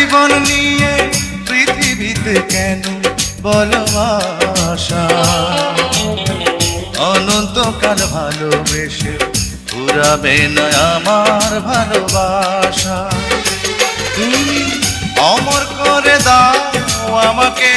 জীবন নিয়ে পৃথিবীতে কেন বলো আশা? অনন্তকাল ভালোবেসে ফুরাবে না আমার ভালোবাসা। তুমি অমর করে দাও আমাকে